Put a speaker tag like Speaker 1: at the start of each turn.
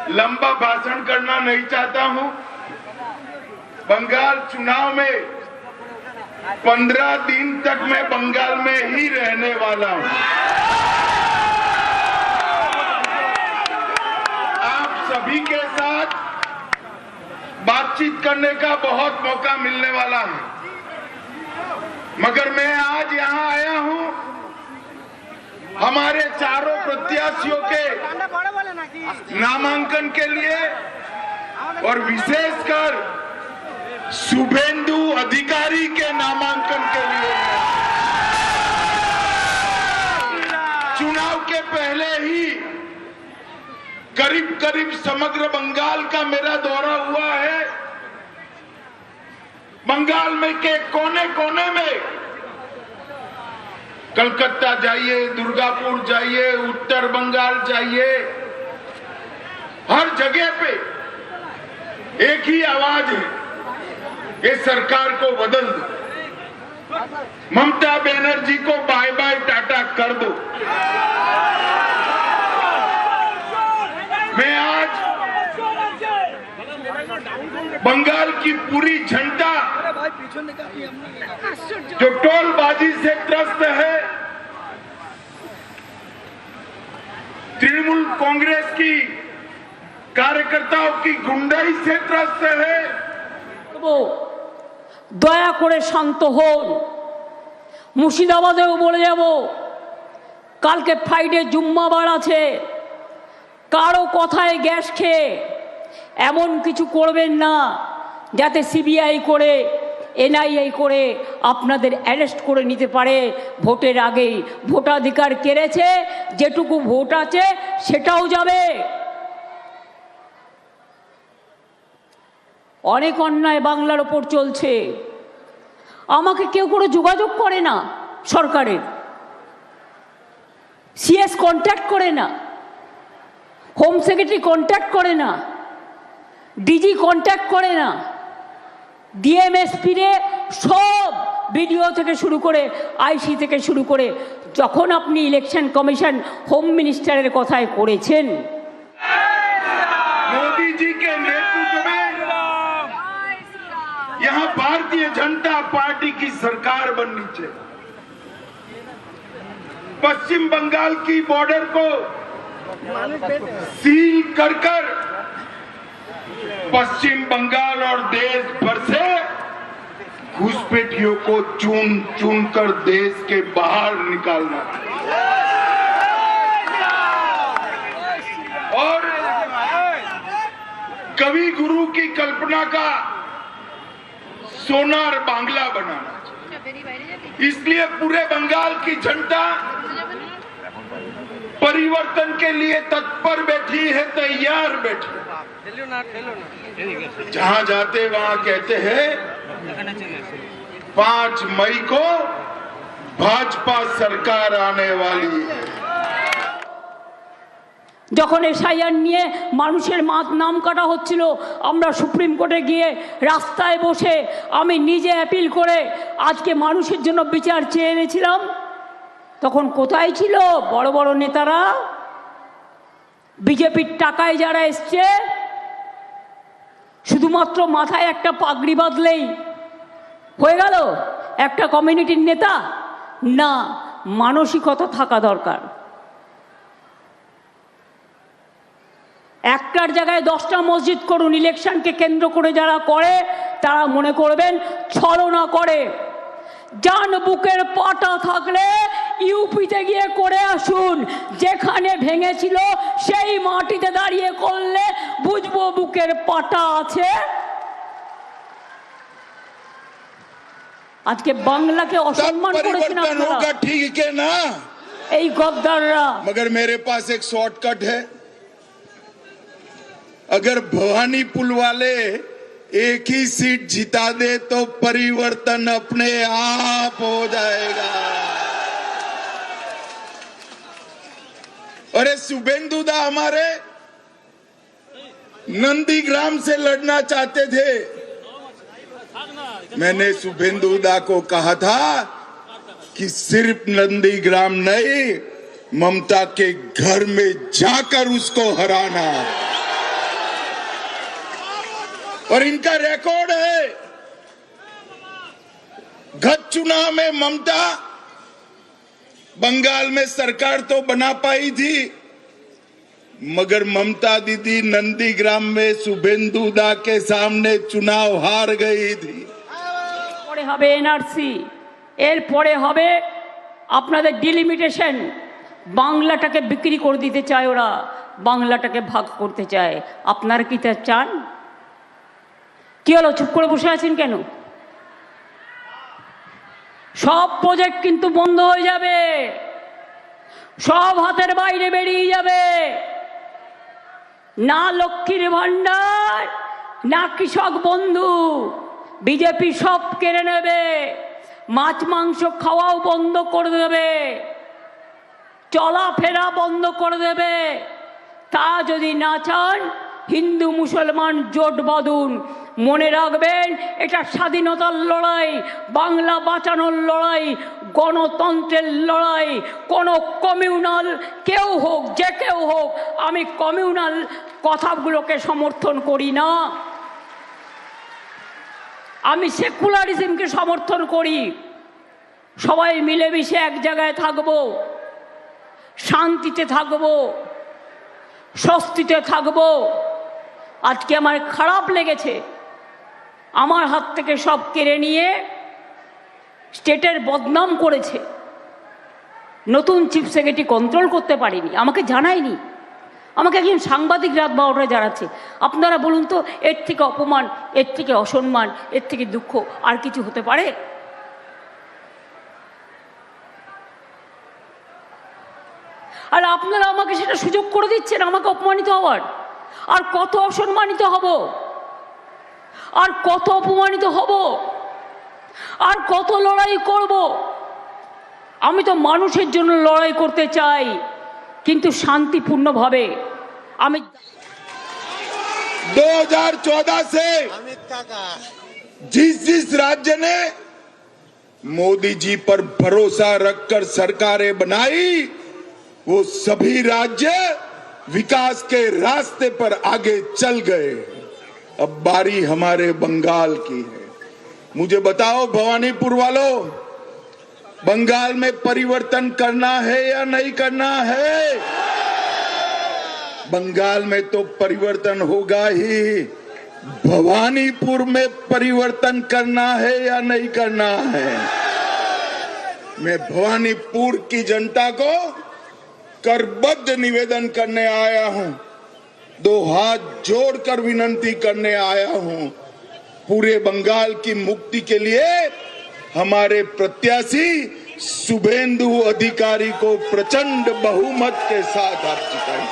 Speaker 1: लंबा भाषण करना नहीं चाहता हूं। बंगाल चुनाव में 15 दिन तक मैं बंगाल में ही रहने वाला हूं। आप सभी के साथ बातचीत करने का बहुत मौका मिलने वाला है, मगर मैं आज यहां आया हूं हमारे चारों प्रत्याशियों के नामांकन के लिए और विशेषकर शुभेंदु अधिकारी के नामांकन के लिए। चुनाव के पहले ही करीब करीब समग्र बंगाल का मेरा दौरा हुआ है। बंगाल में के कोने कोने में, कलकत्ता जाइए, दुर्गापुर जाइए, उत्तर बंगाल जाइए, हर जगह पे एक ही आवाज है, ये सरकार को बदल दो, ममता बनर्जी को बाय बाय टाटा कर दो। मैं आज बंगाल की पूरी जनता जो टोलबाजी से त्रस्त है, तृणमूल कांग्रेस की कार्यकर्ताओं की गुंडाई से त्रस्त है,
Speaker 2: वो দয়া করে শান্ত হন। মুর্শিদাবাদেও বলে যাব, কালকে ফ্রাইডে জুম্মাবার আছে, কারো কথায় গ্যাস খেয়ে এমন কিছু করবেন না যাতে সিবিআই করে এনআইএ করে আপনাদের অ্যারেস্ট করে নিতে পারে ভোটের আগেই। ভোটাধিকার কেড়েছে, যেটুকু ভোট আছে সেটাও যাবে। অনেক অন্যায় বাংলার ওপর চলছে, আমাকে কেউ কোনো যোগাযোগ করে না, সরকারের সিএস কন্ট্যাক্ট করে না, হোম সেক্রেটারি কন্ট্যাক্ট করে না, ডিজি কন্ট্যাক্ট করে না, ডিএমএসপিরে সব বিডিও থেকে শুরু করে আইসি থেকে শুরু করে যখন আপনি ইলেকশন কমিশন হোম মিনিস্টারের কথায় করেছেন,
Speaker 1: मोदी जी के नेतृत्व में यहाँ भारतीय जनता पार्टी की सरकार बननी चाहिए। पश्चिम बंगाल की बॉर्डर को सील कर पश्चिम बंगाल और देश भर से घुसपैठियों को चुन चुन कर देश के बाहर निकालना और कवि गुरु की कल्पना का सोनार बांग्ला बनाना। इसलिए पूरे बंगाल की जनता परिवर्तन के लिए तत्पर बैठी है, तैयार बैठी। जहां जाते वहां कहते हैं 5 मई को भाजपा सरकार आने वाली है।
Speaker 2: যখন এসআইআর নিয়ে মানুষের নাম কাটা হচ্ছিল, আমরা সুপ্রিম কোর্টে গিয়ে রাস্তায় বসে আমি নিজে অ্যাপিল করে আজকে মানুষের জন্য বিচার চেয়ে এনেছিলাম। তখন কোথায় ছিল বড় বড় নেতারা? বিজেপির টাকায় যারা এসছে, শুধুমাত্র মাথায় একটা পাগড়ি বাঁধলেই হয়ে গেল একটা কমিউনিটির নেতা? না, মানসিকতা থাকা দরকার। একটার জায়গায় 10টা মসজিদ করুন, ইলেকশনকে কেন্দ্র করে যারা করে তারা মনে করবেন ছলনা করে। যান বুকের পাটা থাকলে ইউপিতে গিয়ে করে আসুন, যেখানে ভেঙেছিল সেই মাটিতে দাঁড়িয়ে করলে বুঝবো বুকের পাটা আছে। আজকে বাংলাকে অসম্মান করেছেন আপনারা,
Speaker 1: ठीक है ना?
Speaker 2: এই গদ্দাররা।
Speaker 1: मगर मेरे पास एक शॉर्टकट है। अगर भवानी पुल वाले एक ही सीट जिता दे तो परिवर्तन अपने आप हो जाएगा। अरे शुभेंदु दा हमारे नंदीग्राम से लड़ना चाहते थे। मैंने शुभेंदु दा को कहा था कि सिर्फ नंदीग्राम नहीं, ममता के घर में जाकर उसको हराना। और इनका रिकॉर्ड है। गत चुनाव में ममता बंगाल में सरकार तो बना पाई थी, मगर ममता दीदी नंदीग्राम में शुभेंदु दा के सामने चुनाव हार गई थी।
Speaker 2: পরে হবে এনআরসি, এর পরে হবে আপনাদের ডিলিমিটেশন। বাংলাটাকে বিক্রি করে দিতে চায় ওরা, বাংলাটাকে ভাগ করতে চায়। আপনারা কি তা চান? কি হলো, চুপ করে বসে আছেন কেন? সব প্রজেক্ট কিন্তু বন্ধ হয়ে যাবে, সব হাতের বাইরে বেরিয়ে যাবে। না লক্ষ্মীর ভান্ডার, না কৃষক বন্ধু, বিজেপি সব কেড়ে নেবে। মাছ মাংস খাওয়াও বন্ধ করে দেবে, চলাফেরা বন্ধ করে দেবে। তা যদি না চান, হিন্দু মুসলমান জোট বাঁধুন। মনে রাখবেন, এটা স্বাধীনতার লড়াই, বাংলা বাঁচানোর লড়াই, গণতন্ত্রের লড়াই। কোনো কমিউনাল কেউ হোক, যে কেউ হোক, আমি কমিউনাল কথাগুলোকে সমর্থন করি না। আমি সেকুলারিজমকে সমর্থন করি। সবাই মিলেমিশে এক জায়গায় থাকবো, শান্তিতে থাকবো, স্বস্তিতে থাকবো। আজকে আমার খারাপ লেগেছে, আমার হাত থেকে সব কেড়ে নিয়ে স্টেটের বদনাম করেছে। নতুন চিফ সেক্রেটারি কন্ট্রোল করতে পারিনি, আমাকে জানায়নি। আমাকে একজন সাংবাদিক রাত 12টায় জানাচ্ছে। আপনারা বলুন তো, এর থেকে অপমান, এর থেকে অসম্মান, এর থেকে দুঃখ আর কিছু হতে পারে? আর আপনারা আমাকে সেটা সুযোগ করে দিচ্ছেন আমাকে অপমানিত হওয়ার। আর কত অসম্মানিত হব, আর কত অপমানিত হব, আর কত লড়াই করব। আমি তো মানুষের জন্য লড়াই করতে চাই, কিন্তু শান্তিপূর্ণভাবে। আমি
Speaker 1: 2014 से जिस राज्य ने मोदी जी पर भरोसा रखकर सरकारें बनाई, वो सभी राज्य विकास के रास्ते पर आगे चल गए। अब बारी हमारे बंगाल की है। मुझे बताओ भवानीपुर वालों, बंगाल में परिवर्तन करना है या नहीं करना है? बंगाल में तो परिवर्तन होगा ही, भवानीपुर में परिवर्तन करना है या नहीं करना है? मैं भवानीपुर की जनता को करबद्ध निवेदन करने आया हूं, दो हाथ जोड़कर विनंती करने आया हूं। पूरे बंगाल की मुक्ति के लिए हमारे प्रत्याशी शुभेंदु अधिकारी को प्रचंड बहुमत के साथ आप जिताएं।